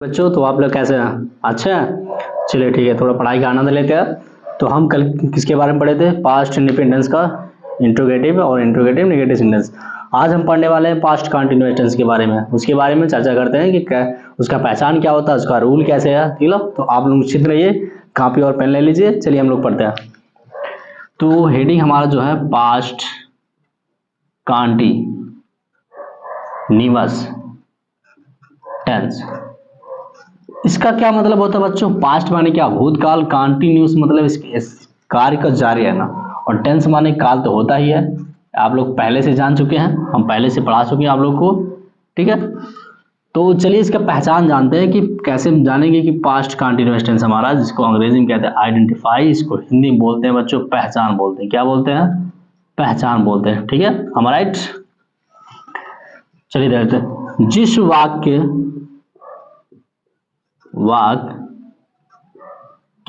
बच्चों तो आप लोग कैसे हैं? अच्छा है। चलिए ठीक है, थोड़ा पढ़ाई का आनंद लेते हैं। तो हम कल किसके बारे में पढ़े थे? पास्ट इंडिपेंडेंस का इंट्रोगेटिव और इंट्रोगेटिव नेगेटिव सेंटेंस। आज हम पढ़ने वाले हैं पास्ट कंटिन्यूअस टेंस के बारे में। उसके बारे में चर्चा करते हैं कि क्या उसका पहचान क्या होता है, उसका रूल कैसे है। ठीक है, तो आप लोग निश्चित रहिए, कॉपी और पेन ले लीजिए। चलिए हम लोग पढ़ते हैं। तो हेडिंग हमारा जो है पास्ट कंटिन्यूअस टेंस। इसका क्या मतलब होता है बच्चों? पास्ट माने क्या? भूतकाल। कंटिन्यूस मतलब इस कार्य का जारी रहना। और टेंस माने काल तो होता ही है, आप लोग पहले से जान चुके हैं, हम पहले से पढ़ा चुके हैं आप लोग को। ठीक है, तो चलिए इसका पहचान जानते हैं कि कैसे हम जानेंगे कि पास्ट कंटिन्यूअस टेंस हमारा, जिसको अंग्रेजी में कहते हैं आइडेंटिफाई, इसको हिंदी में बोलते हैं बच्चों पहचान बोलते हैं। क्या बोलते हैं? पहचान बोलते हैं। ठीक है, हमारा राइट। चलिए देखते हैं। जिस वाक्य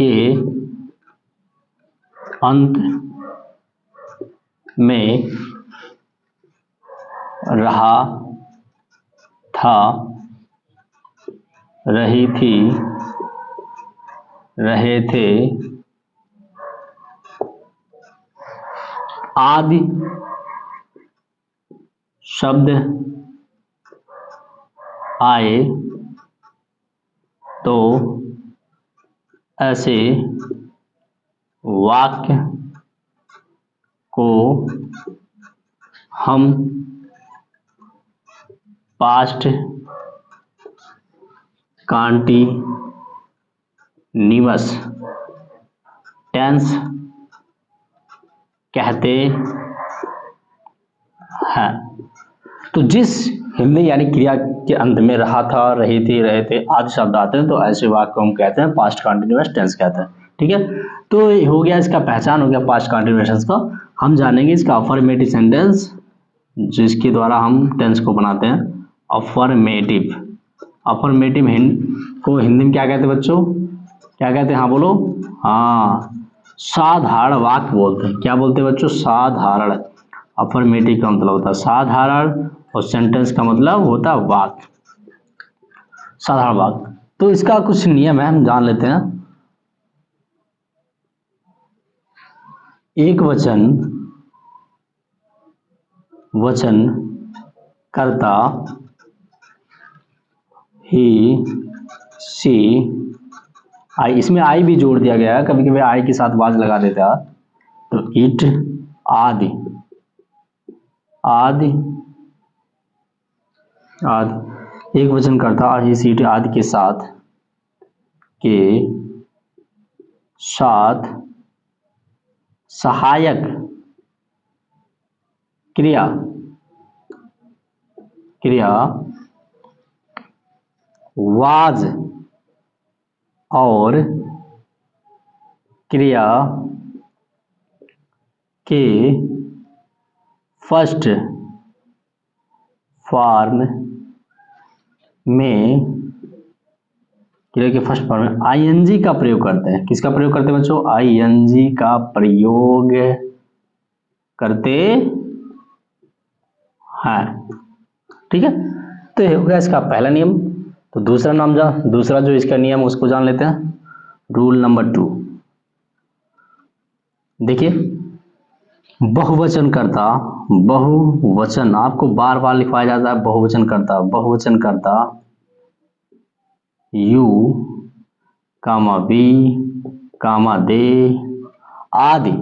के अंत में रहा था, रही थी, रहे थे आदि शब्द आए तो ऐसे वाक्य को हम पास्ट कंटिन्यूअस टेंस कहते हैं। तो जिस हिंदी यानी क्रिया के अंत में रहा था, रही थी, रहे थे आदि शब्द आते हैं तो ऐसे वाक्य को हम कहते हैं पास्ट कंटिन्यूअस टेंस कहते हैं। ठीक है, तो हो गया इसका पहचान, हो गया पास्ट कंटिन्यूअस टेंस का। हम जानेंगे इसका अफर्मेटिव सेंटेंस, जिसके द्वारा हम टेंस को बनाते हैं अफर्मेटिव। अफर्मेटिव को हिंदी में क्या कहते हैं बच्चों? क्या कहते हैं? हाँ बोलो। हाँ, साधारण वाक्य बोलते हैं। क्या बोलते हैं बच्चों? साधारण। अफर्मेटिव का मतलब होता है साधारण, और सेंटेंस का मतलब होता है वाक्य, साधारण वाक्य। तो इसका कुछ नियम है, हम जान लेते हैं। एक वचन कर्ता ही, सी, आई, इसमें आई भी जोड़ दिया गया है, कभी कभी आई के साथ वाज लगा देता है। तो इट, आदि, आदि, आदि, एक वचन करता ही, सी, इट आदि के साथ सहायक क्रिया वाज और क्रिया के फर्स्ट फॉर्म में, क्रिया के फर्स्ट फॉर्म में आईएनजी का प्रयोग करते हैं। किसका प्रयोग करते हैं बच्चों? आईएनजी का प्रयोग करते हैं। ठीक है, तो ये हो गया इसका पहला नियम। तो दूसरा जो इसका नियम उसको जान लेते हैं। रूल नंबर 2 देखिए, बहुवचन करता, बहुवचन आपको बार बार लिखवाया जाता है। बहुवचन करता यू, कामा बी, कामा दे, आदि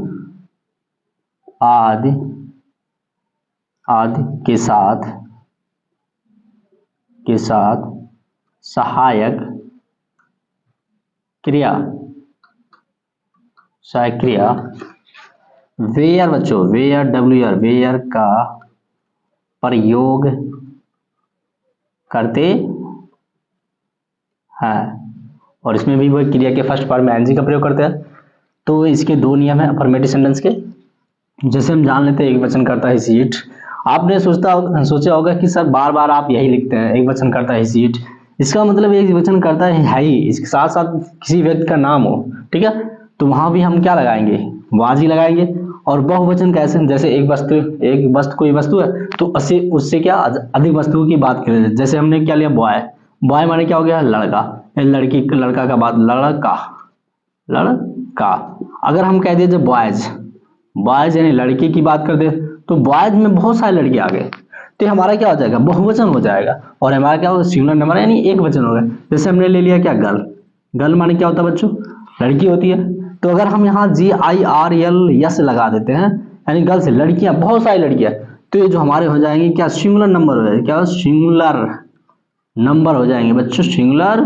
के साथ सहायक क्रिया वेयर बच्चों, वेयर, WR, वेयर का प्रयोग करते हैं। और इसमें भी वो क्रिया के फर्स्ट फॉर्म में एनजी का प्रयोग करते हैं। तो इसके दो नियम है अफर्मेटिव सेंटेंस के। जैसे हम जान लेते हैं, एक वचन करता है सीट। आपने सोचा होगा कि सर बार बार आप यही लिखते हैं, एक वचन करता है सीट। इसका मतलब एक वचन करता है ही, इसके साथ साथ किसी व्यक्ति का नाम हो। ठीक है, तो वहां भी हम क्या लगाएंगे? वाजी लगाएंगे। और बहुवचन कैसे? जैसे एक वस्तु कोई वस्तु है तो उससे क्या अधिक वस्तुओं की बात करें। जैसे हमने क्या लिया? बॉय, बॉय माने क्या हो गया, लड़का, लड़की, लड़का का बात लड़का, लड़का। अगर हम कह दें जब बॉयज, बॉयज यानी लड़के की बात कर दे तो बॉयज में बहुत सारे लड़के आ गए, तो हमारा क्या हो जाएगा, बहुवचन हो जाएगा, और हमारा क्या होगा, सिंगुलर नंबर यानी एक वचन हो गया। जैसे हमने ले लिया क्या, गर्ल, गर्ल माने क्या होता है बच्चों, लड़की होती है। तो अगर हम यहाँ GIRL यस लगा देते हैं यानी गर्ल्स लड़कियां, बहुत सारी लड़कियां, तो ये जो हमारे हो जाएंगे क्या, सिंगुलर नंबर हो जाएंगे, क्या सिंगुलर नंबर हो जाएंगे बच्चों, सिंगुलर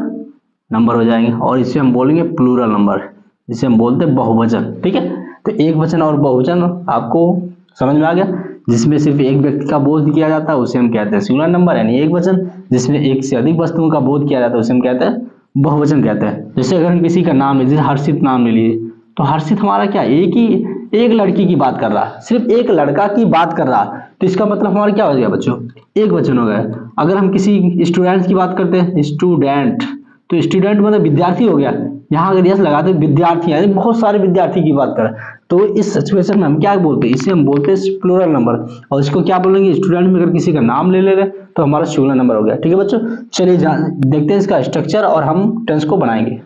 नंबर हो जाएंगे। और इसे हम बोलेंगे प्लूरल नंबर, जिसे हम बोलते हैं बहुवचन। ठीक है, तो एक वचन और बहुवचन आपको समझ में आ गया। जिसमें सिर्फ एक व्यक्ति का बोध किया जाता है उसे हम कहते हैं सिंगुलर नंबर यानी एक वचन, जिसमें एक से अधिक वस्तुओं का बोध किया जाता है उसे हम कहते हैं बहुवचन कहते हैं। जैसे अगर हम किसी का नाम ले, जैसे हर्षित नाम ले लिए, तो हर्षित हमारा क्या, एक लड़की की बात कर रहा है, सिर्फ एक लड़का की बात कर रहा है, तो इसका मतलब हमारा क्या हो गया बच्चों, एक वचन हो गया। अगर हम किसी स्टूडेंट की बात करते हैं, स्टूडेंट, तो स्टूडेंट मतलब विद्यार्थी हो गया, यहाँ अगर यस लगाते विद्यार्थी यानी बहुत सारे विद्यार्थी की बात करें, तो इस सिचुएशन में हम क्या बोलते हैं, इसे हम बोलते हैं प्लूरल नंबर। और इसको क्या बोलेंगे, स्टूडेंट में अगर किसी का नाम ले ले रहे तो हमारा सिंगुलर नंबर हो गया। ठीक है बच्चों, चलिए देखते हैं इसका स्ट्रक्चर और हम टेंस को बनाएंगे।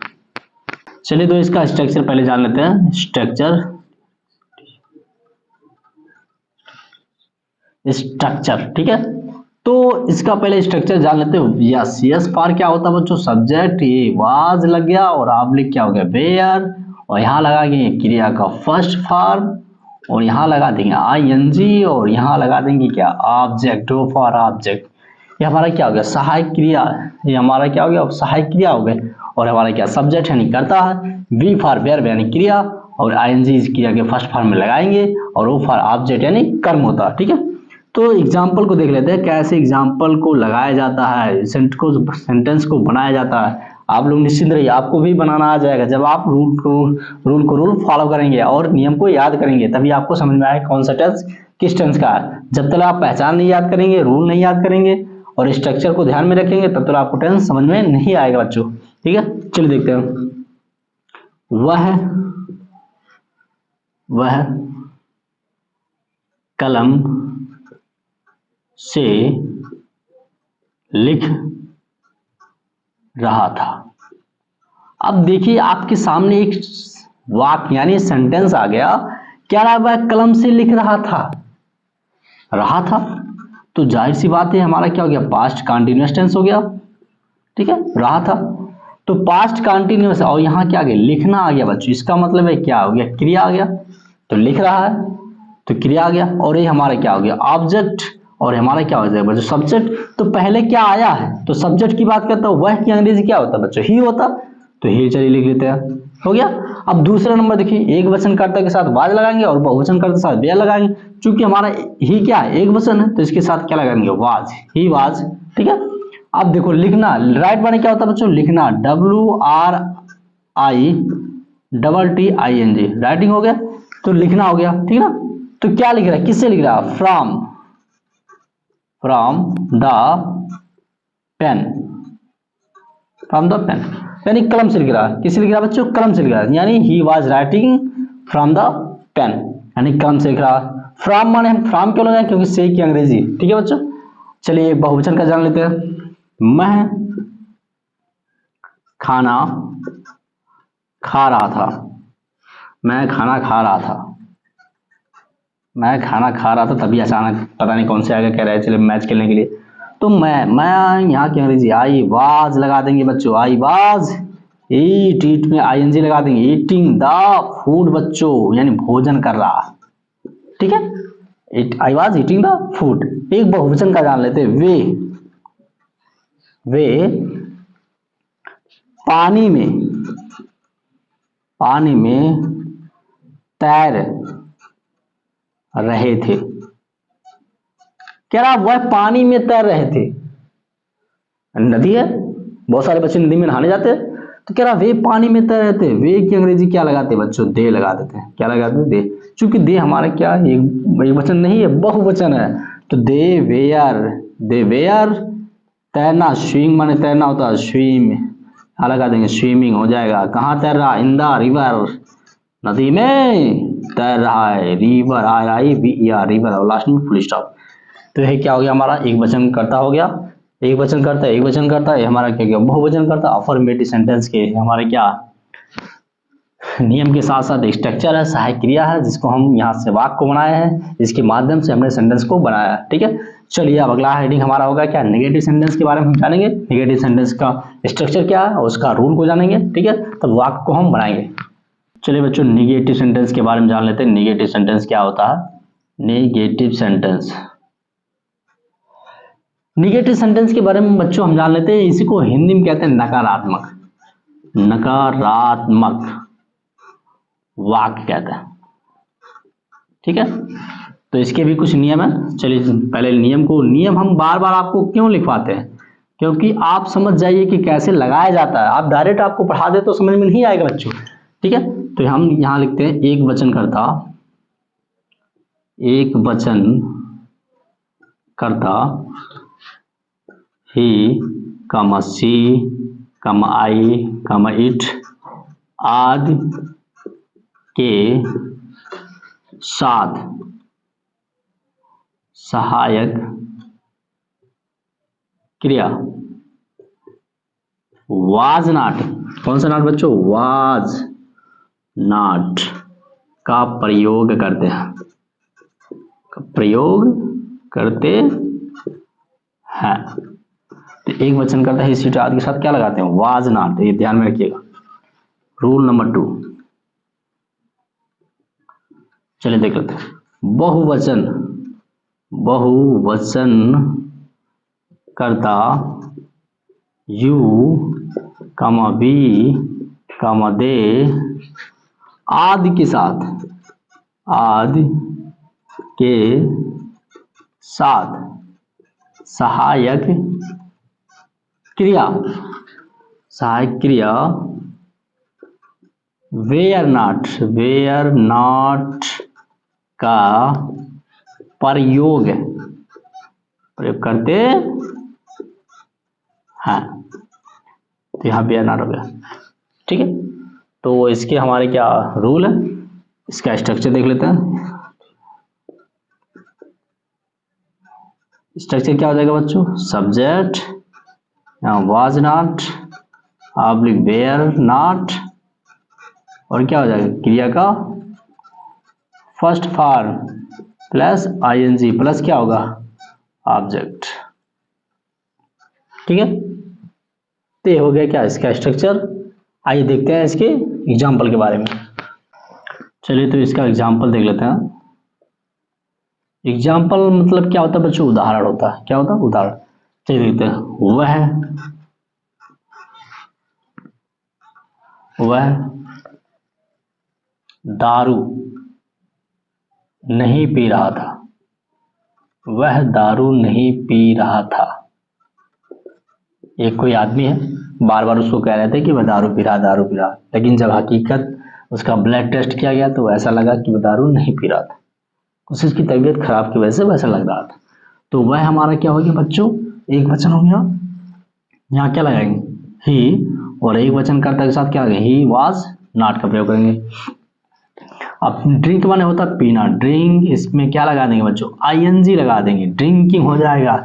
चलिए तो इसका स्ट्रक्चर पहले जान लेते हैं। स्ट्रक्चर ठीक है, तो इसका पहले स्ट्रक्चर जान लेते हो। यस, यस फॉर क्या होता है बच्चों, सब्जेक्ट, ये वाज लग गया और ऑब्लिक क्या हो गया, वेयर, और यहाँ लगा देंगे क्रिया का फर्स्ट फॉर्म, और यहाँ लगा देंगे ING, और यहाँ लगा देंगे क्या, ऑब्जेक्ट, डू फॉर ऑब्जेक्ट। ये हमारा क्या हो गया, सहायक क्रिया, ये हमारा क्या हो गया, सहायक क्रिया हो गए। और हमारा क्या, सब्जेक्ट यानी करता है, V फॉर वर्ब यानी क्रिया, और ING इस क्रिया के फर्स्ट फॉर्म में लगाएंगे, और O फॉर ऑब्जेक्ट यानी कर्म होता है। ठीक है, तो एग्जाम्पल को देख लेते हैं कैसे एग्जाम्पल को लगाया जाता है, सेंटेंस को बनाया जाता है। आप लोग निश्चिंत रहिए, आपको भी बनाना आ जाएगा जब आप रूल फॉलो करेंगे और नियम को याद करेंगे, तभी आपको समझ में आएगा कौन सा टेंस किस टेंस का है। जब तक आप पहचान नहीं याद करेंगे, रूल नहीं याद करेंगे और स्ट्रक्चर को ध्यान में रखेंगे, तब तक आपको टेंस समझ में नहीं आएगा बच्चों। ठीक है, चलिए देखते हैं। वह कलम से लिख रहा था। अब देखिए आपके सामने एक वाक्य यानी सेंटेंस आ गया, क्या रहा, वह कलम से लिख रहा था, तो जाहिर सी बात है हमारा क्या हो गया, पास्ट कंटीन्यूअस टेंस हो गया। ठीक है, रहा था तो पास्ट कंटीन्यूअस, और यहाँ क्या आ गया, लिखना आ गया बच्चों, इसका मतलब है क्या हो गया, क्रिया आ गया, तो लिख रहा है तो क्रिया आ गया, और ये हमारा क्या हो गया, ऑब्जेक्ट, और हमारा क्या हो जाएगा बच्चों, सब्जेक्ट। तो पहले क्या आया है, तो सब्जेक्ट की बात करता हूं, वह की अंग्रेजी क्या होता है बच्चों, ही होता, तो ही चलिए लिख लेते हैं, हो गया। अब दूसरा नंबर देखिए, एक वचन कर्ता के साथ वाज लगाएंगे और बहुवचन कर्ता के साथ वेयर लगाएंगे। चूंकि हमारा ही क्या है, एक वचन है, तो इसके साथ क्या लगाएंगे, वाज, ही वाज। ठीक है, अब देखो लिखना, राइट माने क्या होता है बच्चों, लिखना, WRITTING, राइटिंग हो गया, तो लिखना हो गया। ठीक है ना, तो क्या लिख रहा है, किससे लिख रहा है, फ्रॉम द पेन, यानी कलम से लिख रहा है। किससे लिख रहा है बच्चों, कलम से लिख रहा है, यानी he was writing from the pen, यानी कलम से लिख रहा है। फ्रॉम माने हम फ्रॉम क्यों लगाए, क्योंकि से की अंग्रेजी। ठीक है बच्चों, चलिए बहुवचन का जान लेते हैं। मैं खाना खा रहा था, मैं खाना खा रहा था, मैं खाना खा रहा था, तभी अचानक पता नहीं कौन से आगे कह रहे हैं, चलिए मैच खेलने के लिए, तो मैं यहाँ की अंग्रेजी आई वाज लगा देंगे बच्चों, आई वाज ईट में ING लगा देंगे, ईटिंग द फूड बच्चों, यानी भोजन कर रहा। ठीक है, I was eating the food. एक बहुवचन का जान लेते, वे पानी में तैर रहे थे, क्या रहा, वह पानी में तैर रहे थे, नदी है, बहुत सारे बच्चे नदी में नहाने जाते हैं, तो कह रहा वे पानी में तैर रहे थे, वे की अंग्रेजी क्या लगाते हैं बच्चों, दे लगा देते हैं। क्या लगाते हैं, दे, चूंकि दे हमारा क्या एक वचन नहीं है, बहुवचन है, तो दे वेयर तैरना, स्विमिंग माने तैरना होता है, स्विम, यहाँ लगा देंगे स्विमिंग हो जाएगा। कहाँ तैर रहा, इन द रिवर, नदी में तैर रहा है, रिवर RIVER, रिवर, और लास्ट में फुल स्टॉप। तो यह क्या हो गया, हमारा एक वचन करता हो गया, एक वचन करता है, एक वचन करता है, हमारा क्या क्या बहुवचन करता है। अफर्मेटिव सेंटेंस के हमारे क्या नियम के साथ साथ स्ट्रक्चर है, सहायक क्रिया है, जिसको हम यहाँ से वाक्य को बनाए हैं, जिसके माध्यम से हमने सेंटेंस को बनाया है। ठीक है, चलिए अब अगला हेडिंग हमारा होगा क्या, नेगेटिव सेंटेंस के बारे में हम जानेंगे। नेगेटिव सेंटेंस का स्ट्रक्चर क्या है, उसका रूल को जानेंगे। ठीक है, तब वाक्य को हम बनाएंगे। चलिए बच्चों, नेगेटिव सेंटेंस के बारे में जान लेते हैं। नेगेटिव सेंटेंस क्या होता है? नेगेटिव सेंटेंस, नेगेटिव सेंटेंस के बारे में बच्चों हम जान लेते हैं। इसी को हिंदी में कहते हैं नकारात्मक, नकारात्मक वाक्य कहते हैं। ठीक है, तो इसके भी कुछ नियम है। चलिए पहले नियम हम बार बार आपको क्यों लिखवाते हैं, क्योंकि आप समझ जाइए कि कैसे लगाया जाता है। आप डायरेक्ट आपको पढ़ा दे तो समझ में नहीं आएगा बच्चों। ठीक है, तो हम यहाँ लिखते हैं एक वचन करता, एक वचन करता ही, कमा सी, कमा आई, कमा इट आदि के साथ सहायक क्रिया वाज नॉट, कौन सा नॉट बच्चों? वाज नॉट का प्रयोग करते हैं, प्रयोग करते हैं। तो एक वचन करता है इसी आदि के साथ क्या लगाते हैं? Was not. ये ध्यान में रखिएगा। रूल नंबर 2, चलिए देख लेते हैं। बहुवचन, बहुवचन करता यू, कमा बी, कमा दे आदि के साथ, आदि के साथ सहायक क्रिया, सहायक क्रिया वेयर नॉट, वेयर नॉट का प्रयोग करते हैं। तो यहाँ वेयर नॉट हो गया। ठीक है, तो इसके हमारे क्या रूल है, इसका स्ट्रक्चर देख लेते हैं। स्ट्रक्चर क्या हो जाएगा बच्चों? सब्जेक्ट, यहाँ was not, oblique were not, और क्या हो जाएगा? क्रिया का first form plus ING plus क्या होगा? ऑब्जेक्ट। ठीक है, तो ये हो गया क्या इसका स्ट्रक्चर। आइए देखते हैं इसके एग्जाम्पल के बारे में। चलिए तो इसका एग्जाम्पल देख लेते हैं। एग्जाम्पल मतलब क्या होता है बच्चों? उदाहरण होता है। क्या होता है? उदाहरण। चलिए देखते हैं। वह दारू नहीं पी रहा था, वह दारू नहीं पी रहा था। एक कोई आदमी है, बार बार उसको कह रहे थे कि वह दारू पी रहा, दारू पी रहा, लेकिन जब हकीकत उसका ब्लड टेस्ट किया गया तो ऐसा लगा कि वह दारू नहीं पी रहा था, कुछ उसकी तबीयत खराब की वजह से वैसा लग रहा था। तो वह हमारा क्या हो गया बच्चों? एक वचन हो गया। यहाँ क्या लगाएंगे? ही, और एक वचन कर्ता के साथ क्या लगाएंगे? ही वाज नॉट का प्रयोग करेंगे। अब ड्रिंक माने होता है पीना, ड्रिंक, इसमें क्या लगा देंगे बच्चों? आईएनजी लगा देंगे, ड्रिंकिंग हो जाएगा।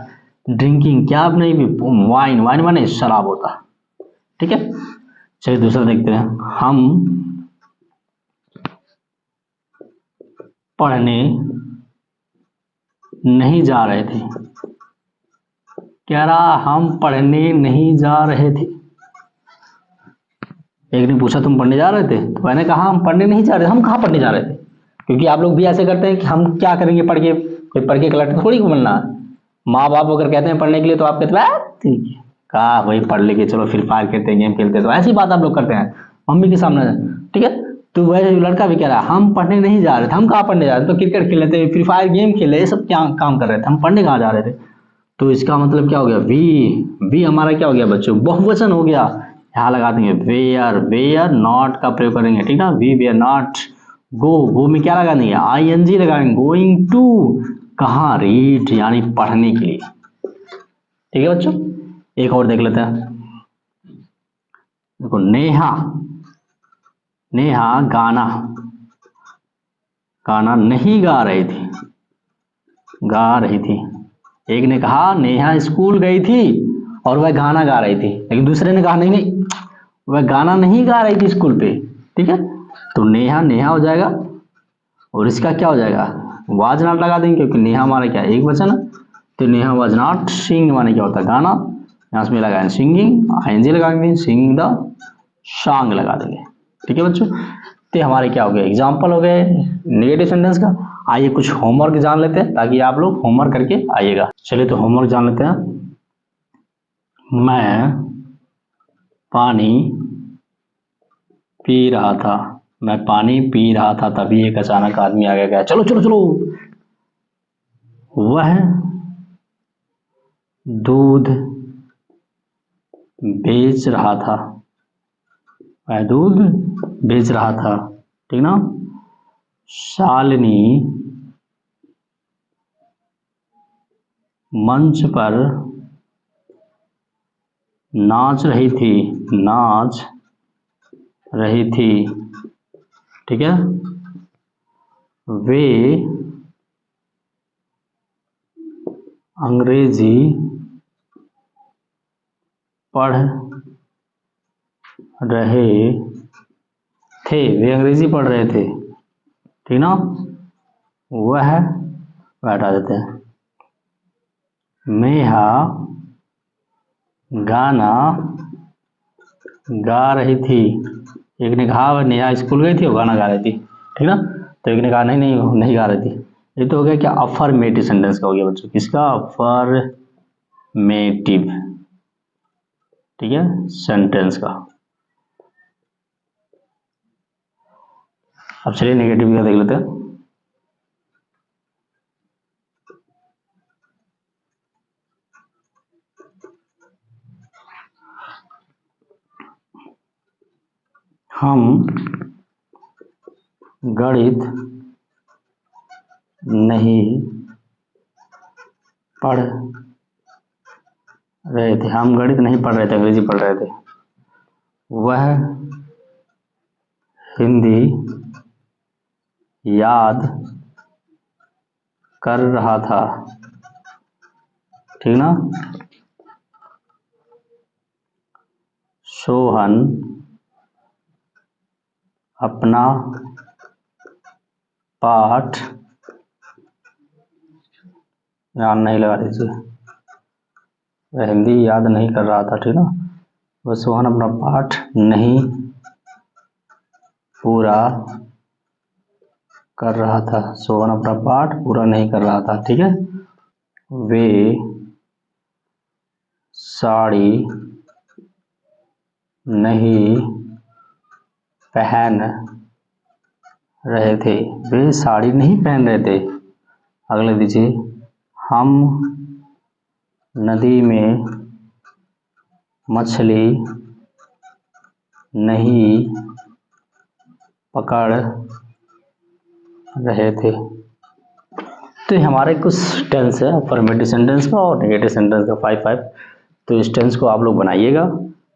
ड्रिंकिंग क्या आप नहीं भी, वाइन, वाइन माने शराब होता। ठीक है, चलिए दूसरा देखते हैं। हम पढ़ने नहीं जा रहे थे, कह रहा हम पढ़ने नहीं जा रहे थे। एक ने पूछा तुम पढ़ने जा रहे थे, तो मैंने कहा हम पढ़ने नहीं जा रहे। हम कहाँ पढ़ने जा रहे थे? क्योंकि आप लोग भी ऐसे करते हैं कि हम क्या करेंगे पढ़ के, कोई पढ़ के कलेक्टर थोड़ी बनना। माँ बाप अगर कहते हैं पढ़ने के लिए तो आप कहते हैं ठीक है, कहा वही पढ़ लेके चलो फ्री फायर खेलते हैं, गेम खेलते हैं। तो ऐसी बात आप लोग करते हैं मम्मी के सामने। ठीक है, तो वह लड़का भी कह रहा है हम पढ़ने नहीं जा रहे थे। हम कहाँ पढ़ने जा रहे थे? तो क्रिकेट खेल लेते, फ्री फायर गेम खेले, ये सब क्या काम कर रहे थे, हम पढ़ने कहाँ जा रहे थे? तो इसका मतलब क्या हो गया? वी हमारा क्या हो गया बच्चों? बहुवचन हो गया। यहाँ लगा देंगे वेयर, वेयर नॉट का प्रयोग करेंगे। ठीक है, वी वेयर नॉट। गो में क्या लगा देंगे? आईएनजी लगाएंगे। गोइंग टू कहाँ? रीड यानी पढ़ने के लिए। ठीक है बच्चों, एक और देख लेते हैं। देखो, नेहा, नेहा गाना, गाना नहीं गा रही थी, गा रही थी। एक ने कहा नेहा स्कूल गई थी, और वह गाना गा रही थी, लेकिन दूसरे ने कहा नहीं नहीं, वह गाना नहीं गा रही थी स्कूल पे, ठीक है। तो नेहा नेहा हो जाएगा, और इसका क्या हो जाएगा, वाज नॉट लगा देंगे, क्योंकि नेहा हमारा क्या एक वचन है। तो नेहा वाज नॉट सिंग माने क्या होता है गाना, यहाँ से लगाए सिंगिंग, आईएनजी लगा देंगे, सिंगिंग द सॉन्ग लगा देंगे, ठीक है बच्चों। तो हमारे क्या हो गए, एग्जाम्पल हो गए नेगेटिव सेंटेंस का। आइए कुछ होमवर्क जान लेते हैं, ताकि आप लोग होमवर्क करके आइएगा। चलिए तो होमवर्क जान लेते हैं। मैं पानी पी रहा था, मैं पानी पी रहा था, तभी एक अचानक आदमी आगे गया, चलो चलो चलो। वह दूध बेच रहा था, वह दूध बेच रहा था, ठीक ना। शालिनी मंच पर नाच रही थी, नाच रही थी, ठीक है। वे अंग्रेजी पढ़ रहे थे, वे अंग्रेजी पढ़ रहे थे, ठीक ना। वह हटा देते हैं। नेहा गाना गा रही थी, एक ने कहा वह नेहा स्कूल गई थी और गाना गा रही थी, ठीक ना। तो एक ने कहा नहीं नहीं नहीं गा रही थी। ये तो हो गया क्या, अफर्मेटिव सेंटेंस का हो गया बच्चों, किसका, अफर्मेटिव, ठीक है, सेंटेंस का। अब चलिए नेगेटिव का देख लेते हैं। हम गणित नहीं पढ़ रहे थे, हम गणित नहीं पढ़ रहे थे, अंग्रेजी पढ़ रहे थे। वह हिंदी याद कर रहा था, ठीक ना। सोहन अपना पाठ, याद नहीं लगा दीजिए, वह हिंदी याद नहीं कर रहा था, ठीक ना। वह सोहन अपना पाठ नहीं पूरा कर रहा था, सोहन अपना पाठ पूरा नहीं कर रहा था, ठीक है। वे साड़ी नहीं पहन रहे थे, वे साड़ी नहीं पहन रहे थे। अगले दीजिए, हम नदी में मछली नहीं पकड़ रहे थे। तो हमारे कुछ टेंस है अफर्मेटिव सेंटेंस का और नेगेटिव सेंटेंस का 5 तो इस टेंस को आप लोग बनाइएगा,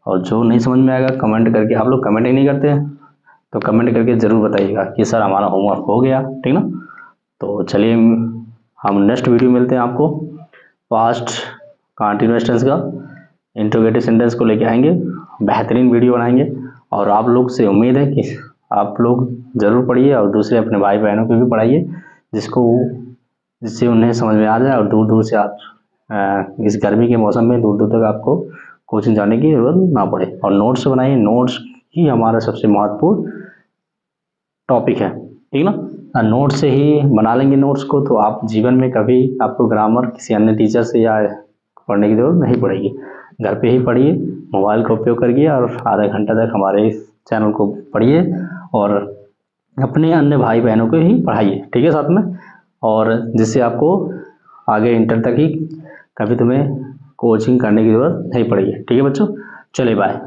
और जो नहीं समझ में आएगा कमेंट करके, आप लोग कमेंट ही नहीं करते हैं तो कमेंट करके ज़रूर बताइएगा कि सर हमारा होमवर्क हो गया, ठीक ना। तो चलिए हम नेक्स्ट वीडियो मिलते हैं आपको पास्ट कंटीन्यूअस टेंस का इंट्रोगेटिव सेंटेंस को लेके आएंगे, बेहतरीन वीडियो बनाएंगे। और आप लोग से उम्मीद है कि आप लोग ज़रूर पढ़िए और दूसरे अपने भाई बहनों को भी पढ़ाइए, जिससे उन्हें समझ में आ जाए, और दूर दूर से आप इस गर्मी के मौसम में दूर दूर तक आपको कोचिंग जाने की जरूरत ना पड़े। और नोट्स बनाइए, नोट्स ही हमारा सबसे महत्वपूर्ण टॉपिक है, ठीक ना। नोट से ही बना लेंगे नोट्स को, तो आप जीवन में कभी आपको ग्रामर किसी अन्य टीचर से या पढ़ने की जरूरत नहीं पड़ेगी। घर पे ही पढ़िए, मोबाइल का उपयोग करिए और आधा घंटा तक हमारे इस चैनल को पढ़िए, और अपने अन्य भाई बहनों को ही पढ़ाइए, ठीक है, साथ में। और जिससे आपको आगे इंटर तक ही कभी तुम्हें कोचिंग करने की जरूरत नहीं पड़ेगी, ठीक है बच्चों। चलिए बाय।